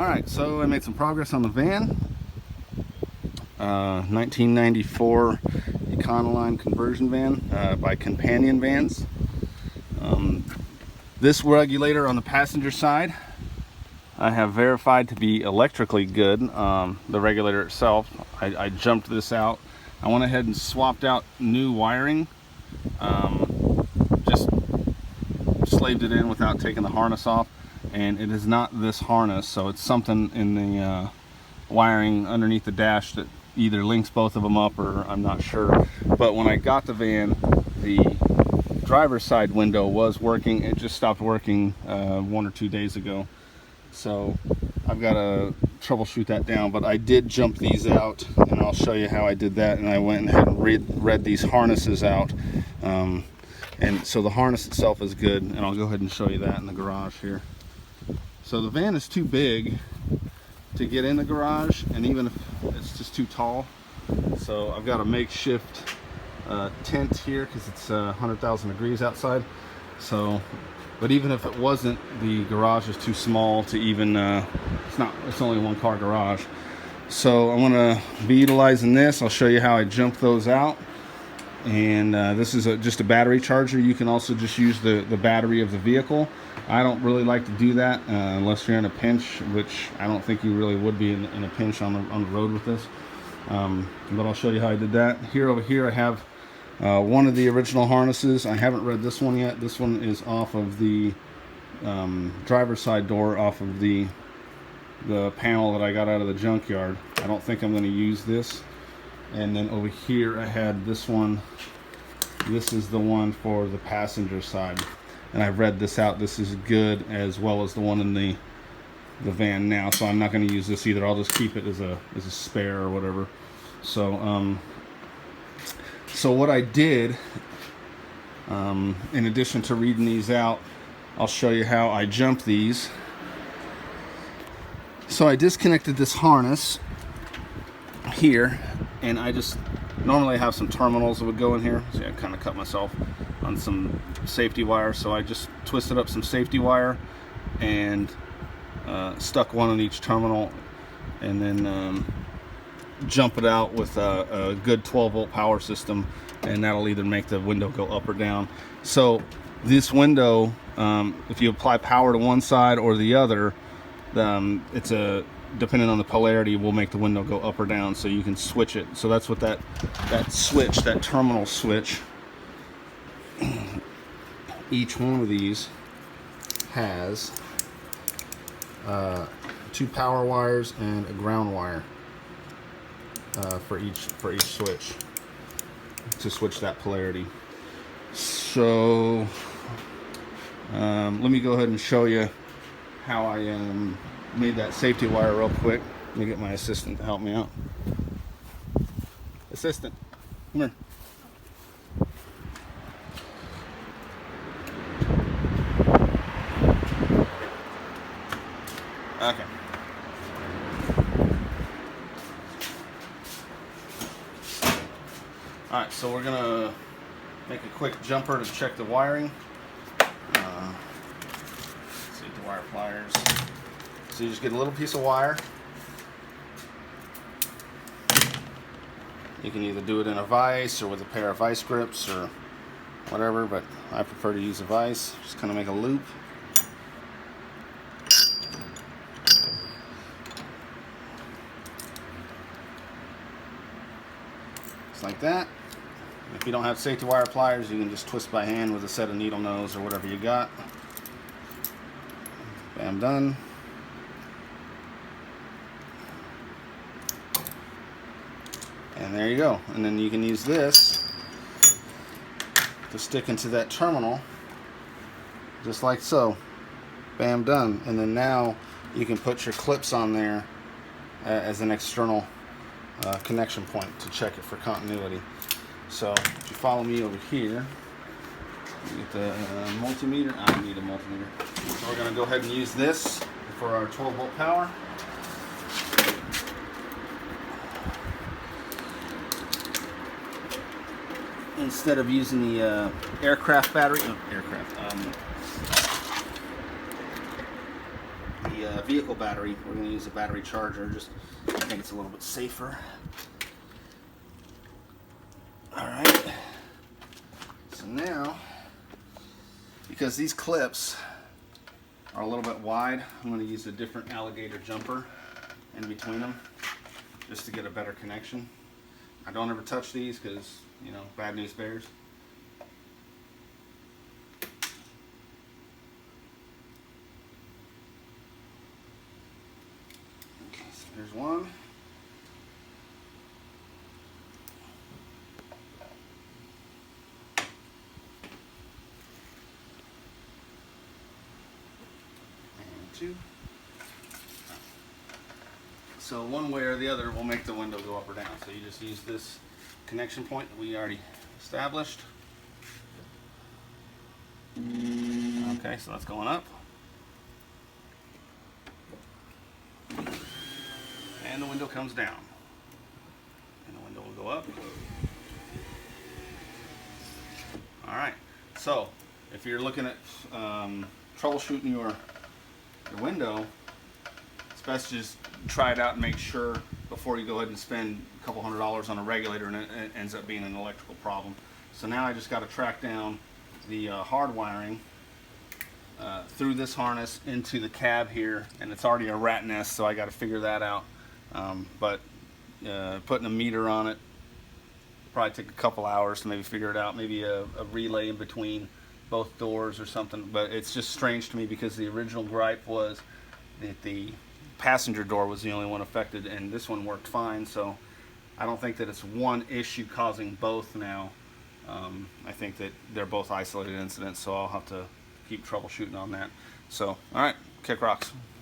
Alright, so I made some progress on the van. 1994 Econoline conversion van by Companion Vans. This regulator on the passenger side I have verified to be electrically good. The regulator itself, I jumped this out. I went ahead and swapped out new wiring. Just slaved it in without taking the harness off, and it is not this harness, so it's something in the wiring underneath the dash that either links both of them up, or I'm not sure. But when I got the van, the driver's side window was working. It just stopped working 1 or 2 days ago, so I've got to troubleshoot that down. But I did jump these out, and I'll show you how I did that. And I went ahead and read these harnesses out, and so the harness itself is good, and I'll go ahead and show you that in the garage here. So the van is too big to get in the garage, and even if it's just too tall, so I've got a makeshift tent here because it's 100,000 degrees outside. So, but even if it wasn't, the garage is too small to even it's only a 1-car garage. So I'm going to be utilizing this. I'll show you how I jump those out. And this is just a battery charger. You can also just use the battery of the vehicle. I don't really like to do that unless you're in a pinch, which I don't think you really would be in a pinch on the road with this. But I'll show you how I did that. Over here I have one of the original harnesses. I haven't read this one yet. This one is off of the driver's side door, off of the panel that I got out of the junkyard. I don't think I'm going to use this. And then over here I had this one. This is the one for the passenger side, and I've read this out. This is good, as well as the one in the van now, so I'm not going to use this either. I'll just keep it as a spare or whatever. So so what I did, in addition to reading these out, I'll show you how I jump these. So I disconnected this harness here, and I just normally have some terminals that would go in here. See, I kind of cut myself on some safety wire, so I just twisted up some safety wire and stuck one on each terminal, and then jump it out with a good 12-volt power system, and that'll either make the window go up or down. So this window, if you apply power to one side or the other, it's depending on the polarity, will make the window go up or down, so you can switch it. So that's what that switch, that terminal switch, each one of these has 2 power wires and a ground wire for each switch, to switch that polarity. So let me go ahead and show you how I made that safety wire real quick. Let me get my assistant to help me out. Assistant, come here. Okay. Alright, so we're gonna make a quick jumper to check the wiring. See the wire pliers. So you just get a little piece of wire. You can either do it in a vise or with a pair of vice grips or whatever, but I prefer to use a vise. Just kind of make a loop. Just like that. If you don't have safety wire pliers, you can just twist by hand with a set of needle nose or whatever you got. Bam, done. And there you go. And then you can use this to stick into that terminal, just like so. Bam, done. And then now you can put your clips on there as an external connection point to check it for continuity. So if you follow me over here, you get the multimeter. I need a multimeter. So we're going to go ahead and use this for our 12-volt power. Instead of using the aircraft battery, the the vehicle battery. We're going to use a battery charger. Just I think it's a little bit safer. All right. So now, because these clips are a little bit wide, I'm going to use a different alligator jumper in between them just to get a better connection. I don't ever touch these because, you know, bad news bears. Okay, so there's one. And two. So one way or the other will make the window go up or down. So you just use this connection point that we already established. Okay, so that's going up. And the window comes down. And the window will go up. Alright, so if you're looking at troubleshooting your window, it's best to just try it out and make sure before you go ahead and spend a couple $100 on a regulator and it ends up being an electrical problem. So now I just got to track down the hard wiring through this harness into the cab here, and it's already a rat nest, so I got to figure that out. But putting a meter on it probably take a couple hours to maybe figure it out. Maybe a relay in between both doors or something. But it's just strange to me because the original gripe was that the passenger door was the only one affected, and this one worked fine. So I don't think that it's one issue causing both now. I think that they're both isolated incidents, so I'll have to keep troubleshooting on that. So, all right, kick rocks.